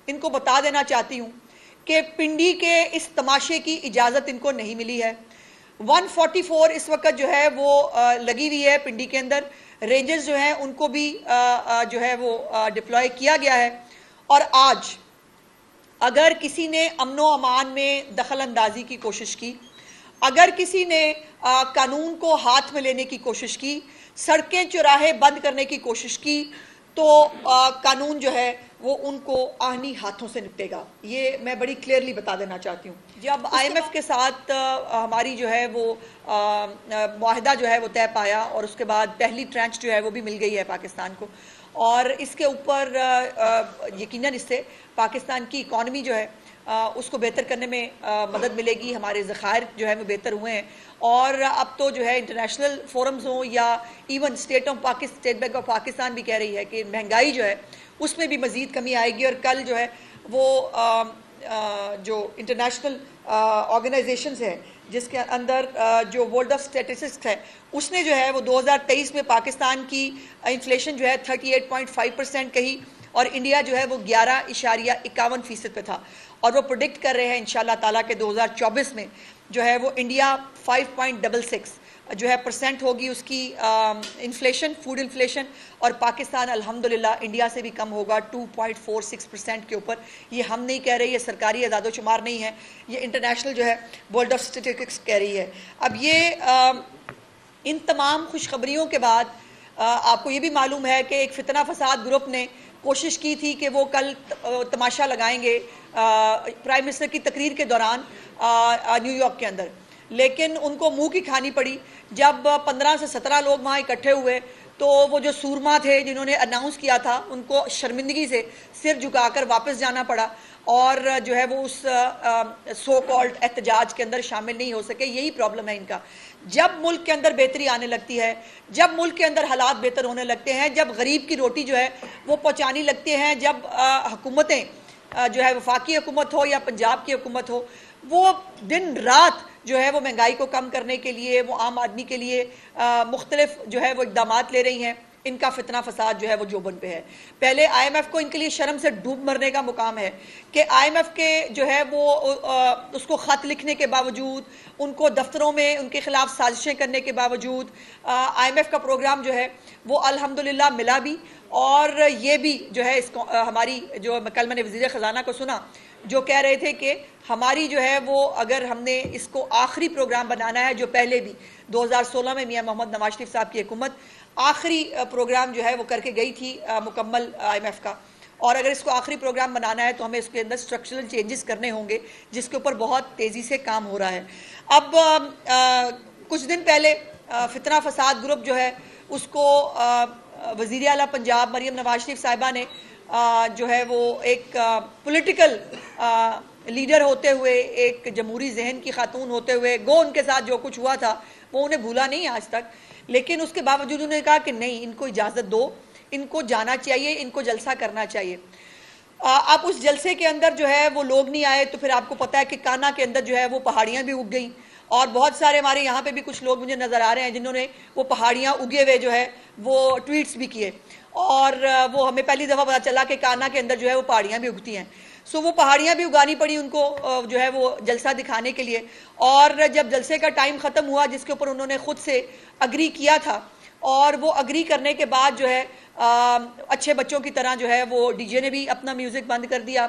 इनको बता देना चाहती हूँ कि पिंडी के इस तमाशे की इजाज़त इनको नहीं मिली है। 144 इस वक्त जो है वो लगी हुई है पिंडी के अंदर। रेंजर्स जो हैं उनको भी जो है वो डिप्लॉय किया गया है। और आज अगर किसी ने अमनो अमान में दखल अंदाजी की कोशिश की, अगर किसी ने कानून को हाथ में लेने की कोशिश की, सड़कें चौराहे बंद करने की कोशिश की, तो कानून जो है वो उनको आहनी हाथों से निपटेगा। ये मैं बड़ी क्लियरली बता देना चाहती हूँ। जब IMF के साथ हमारी जो है वो मुआहदा जो है वो तय पाया और उसके बाद पहली ट्रेंच जो है वो भी मिल गई है पाकिस्तान को, और इसके ऊपर यकीनन इससे पाकिस्तान की इकॉनमी जो है उसको बेहतर करने में मदद मिलेगी। हमारे ज़खायर जो है वो बेहतर हुए हैं, और अब तो जो है इंटरनेशनल फोरम्स हों या even state bank of Pakistan भी कह रही है कि महंगाई जो है उसमें भी मज़ीद कमी आएगी। और कल जो है वो जो इंटरनेशनल ऑर्गेनाइजेशंस हैं जिसके अंदर जो वर्ल्ड ऑफ स्टैटिस्टिक्स है, उसने जो है वो 2023 में पाकिस्तान की इन्फ्लेशन जो है 38.5% कही, और इंडिया जो है वो 11.51% पे था। और वो प्रोडिक्ट कर रहे हैं इंशाल्लाह ताला के 2024 में जो है वो इंडिया 5.66 जो है % होगी उसकी इन्फ्लेशन, फूड इन्फ्लेशन, और पाकिस्तान अल्हम्दुलिल्लाह इंडिया से भी कम होगा 2.46% के ऊपर। ये हम नहीं कह रहे, ये सरकारी आदादोशुमार नहीं है, ये इंटरनेशनल जो है वर्ल्ड ऑफ स्टैटिस्टिक्स कह रही है। अब ये इन तमाम खुशखबरियों के बाद आपको ये भी मालूम है कि एक फितना फसाद ग्रुप ने कोशिश की थी कि वो कल तमाशा लगाएंगे प्राइम मिनिस्टर की तकरीर के दौरान न्यूयॉर्क के अंदर, लेकिन उनको मुंह की खानी पड़ी। जब 15 से 17 लोग वहाँ इकट्ठे हुए तो वो जो सूरमा थे जिन्होंने अनाउंस किया था उनको शर्मिंदगी से सिर झुकाकर वापस जाना पड़ा, और जो है वो उस सो कॉल्ड एहतजाज के अंदर शामिल नहीं हो सके। यही प्रॉब्लम है इनका। जब मुल्क के अंदर बेहतरी आने लगती है, जब मुल्क के अंदर हालात बेहतर होने लगते हैं, जब गरीब की रोटी जो है वो पहुँचानी लगती हैं, जब हुकूमतें जो है वफाकी हुकूमत हो या पंजाब की हुकूमत हो, वो दिन रात जो है वो महंगाई को कम करने के लिए, वो आम आदमी के लिए मुख्तलिफ जो है वो इक़दामात ले रही हैं। इनका फितना फसाद जो है वो जोबन पे है। पहले IMF को इनके लिए शर्म से डूब मरने का मुकाम है कि IMF के जो है वो उसको ख़त लिखने के बावजूद, उनको दफ्तरों में उनके खिलाफ साजिशें करने के बावजूद IMF का प्रोग्राम जो है वो अल्हम्दुलिल्लाह मिला भी। और ये भी जो है इसको हमारी जो कल मैंने वज़ीर ख़जाना को सुना जो कह रहे थे कि हमारी जो है वो अगर हमने इसको आखिरी प्रोग्राम बनाना है, जो पहले भी 2016 में मियां मोहम्मद नवाज शरीफ साहब की हुकूमत आखिरी प्रोग्राम जो है वो करके गई थी मुकम्मल IMF का, और अगर इसको आखिरी प्रोग्राम बनाना है तो हमें इसके अंदर स्ट्रक्चरल चेंजेस करने होंगे, जिसके ऊपर बहुत तेज़ी से काम हो रहा है। अब कुछ दिन पहले फितना फसाद ग्रुप जो है उसको वज़ीर आला पंजाब मरियम नवाज शरीफ साहिबा ने जो है वो एक पॉलिटिकल लीडर होते हुए, एक जमहूरी जहन की खातून होते हुए, गो उनके साथ जो कुछ हुआ था वो उन्हें भूला नहीं आज तक, लेकिन उसके बावजूद उन्होंने कहा कि नहीं, इनको इजाज़त दो, इनको जाना चाहिए, इनको जलसा करना चाहिए। अब उस जलसे के अंदर जो है वो लोग नहीं आए, तो फिर आपको पता है कि काना के अंदर जो है वो पहाड़ियाँ भी उग गई, और बहुत सारे हमारे यहाँ पे भी कुछ लोग मुझे नज़र आ रहे हैं जिन्होंने वो पहाड़ियाँ उगे हुए जो है वो ट्वीट्स भी किए, और वो हमें पहली दफ़ा पता चला कि काना के अंदर जो है वो पहाड़ियाँ भी उगती हैं। सो वो पहाड़ियाँ भी उगानी पड़ी उनको जो है वो जलसा दिखाने के लिए। और जब जलसे का टाइम ख़त्म हुआ, जिसके ऊपर उन्होंने ख़ुद से अग्री किया था, और वो अग्री करने के बाद जो है अच्छे बच्चों की तरह जो है वो डीजे ने भी अपना म्यूज़िक बंद कर दिया।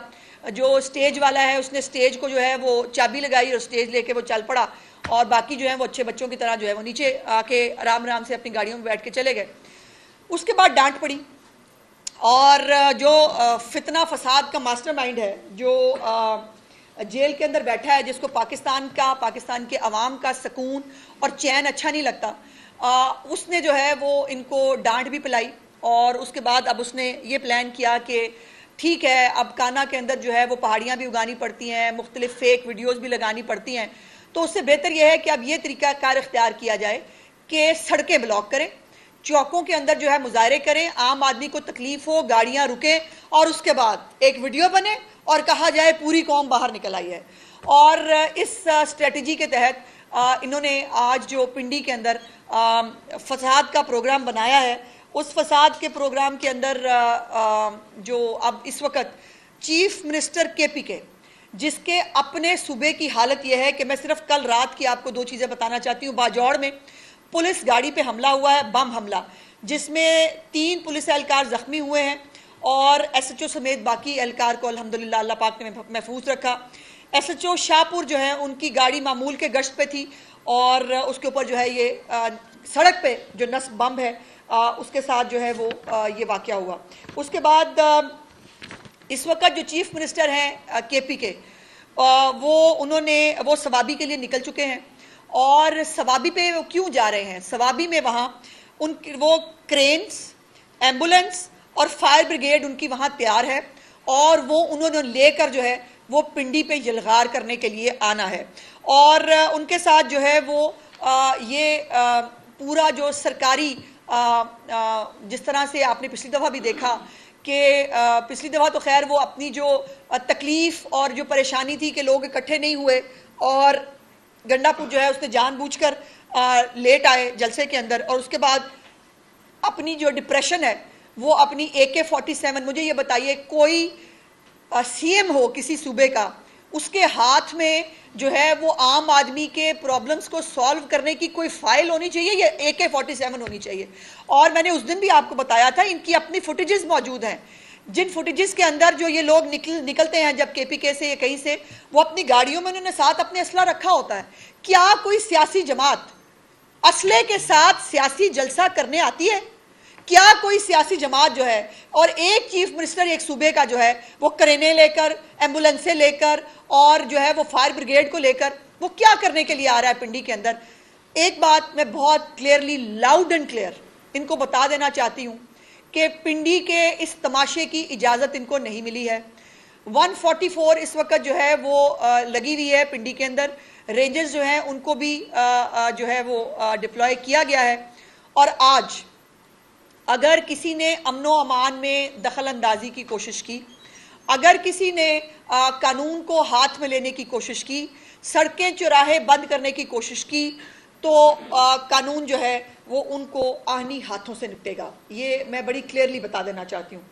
जो स्टेज वाला है उसने स्टेज को जो है वो चाबी लगाई और स्टेज लेके वो चल पड़ा, और बाकी जो है वो अच्छे बच्चों की तरह जो है वो नीचे आके आराम आराम से अपनी गाड़ियों में बैठ के चले गए। उसके बाद डांट पड़ी, और जो फितना फसाद का मास्टरमाइंड है, जो जेल के अंदर बैठा है, जिसको पाकिस्तान के अवाम का सुकून और चैन अच्छा नहीं लगता, उसने जो है वो इनको डांट भी पिलाई। और उसके बाद अब उसने ये प्लान किया कि ठीक है, अब काना के अंदर जो है वो पहाड़ियाँ भी उगानी पड़ती हैं, मुख्तलिफ फेक वीडियोज़ भी लगानी पड़ती हैं, तो उससे बेहतर यह है कि अब ये तरीक़ाकार इख्तियार किया जाए कि सड़कें ब्लॉक करें, चौकों के अंदर जो है मुजाहरे करें, आम आदमी को तकलीफ हो, गाड़ियां रुकें, और उसके बाद एक वीडियो बने और कहा जाए पूरी कौम बाहर निकल आई है। और इस स्ट्रेटजी के तहत इन्होंने आज जो पिंडी के अंदर फसाद का प्रोग्राम बनाया है, उस फसाद के प्रोग्राम के अंदर जो अब इस वक्त चीफ मिनिस्टर केपीके, जिसके अपने सूबे की हालत यह है कि मैं सिर्फ कल रात की आपको दो चीज़ें बताना चाहती हूँ। बाजौड़ में पुलिस गाड़ी पे हमला हुआ है, बम हमला, जिसमें 3 पुलिस एहलकार जख्मी हुए हैं और एसएचओ समेत बाकी एहलकार को अल्हम्दुलिल्लाह अल्लाह पाक ने महफूज रखा। एसएचओ शाहपुर जो है उनकी गाड़ी मामूल के गश्त पे थी और उसके ऊपर जो है ये सड़क पे जो नस्ब बम है उसके साथ जो है वो ये वाक़या हुआ। उसके बाद इस वक्त जो चीफ मिनिस्टर हैं केपी के, वो सवाबी के लिए निकल चुके हैं। और सवाबी पे वो क्यों जा रहे हैं? सवाबी में वहाँ वो क्रेन्स, एम्बुलेंस और फायर ब्रिगेड उनकी वहाँ तैयार है और वो उन्होंने लेकर जो है वो पिंडी पे यलगार करने के लिए आना है। और उनके साथ जो है वो पूरा जो सरकारी जिस तरह से आपने पिछली दफ़ा भी देखा कि पिछली दफ़ा तो खैर वो अपनी जो तकलीफ़ और जो परेशानी थी कि लोग इकट्ठे नहीं हुए और गंडापुर जो है उसने जानबूझकर लेट आए जलसे के अंदर, और उसके बाद अपनी जो डिप्रेशन है वो अपनी AK-47, मुझे ये बताइए कोई सीएम हो किसी सूबे का, उसके हाथ में जो है वो आम आदमी के प्रॉब्लम्स को सॉल्व करने की कोई फाइल होनी चाहिए या AK-47 होनी चाहिए। और मैंने उस दिन भी आपको बताया था इनकी अपनी फुटेजेस मौजूद हैं, जिन फुटेजेस के अंदर जो ये लोग निकलते हैं जब केपीके से या कहीं से, वो अपनी गाड़ियों में उन्होंने साथ अपने असला रखा होता है। क्या कोई सियासी जमात असले के साथ सियासी जलसा करने आती है? क्या कोई सियासी जमात जो है, और एक चीफ मिनिस्टर एक सूबे का जो है वो करेने लेकर, एम्बुलेंसें लेकर और जो है वो फायर ब्रिगेड को लेकर वो क्या करने के लिए आ रहा है पिंडी के अंदर? एक बात मैं बहुत क्लियरली, लाउड एंड क्लियर इनको बता देना चाहती हूँ कि पिंडी के इस तमाशे की इजाज़त इनको नहीं मिली है। 144 इस वक्त जो है वो लगी हुई है पिंडी के अंदर। रेंजर्स जो हैं उनको भी जो है वो डिप्लॉय किया गया है। और आज अगर किसी ने अमनो अमान में दखल अंदाजी की कोशिश की, अगर किसी ने कानून को हाथ में लेने की कोशिश की, सड़कें चौराहे बंद करने की कोशिश की, तो कानून जो है वो उनको आहनी हाथों से निपटेगा। ये मैं बड़ी क्लियरली बता देना चाहती हूँ।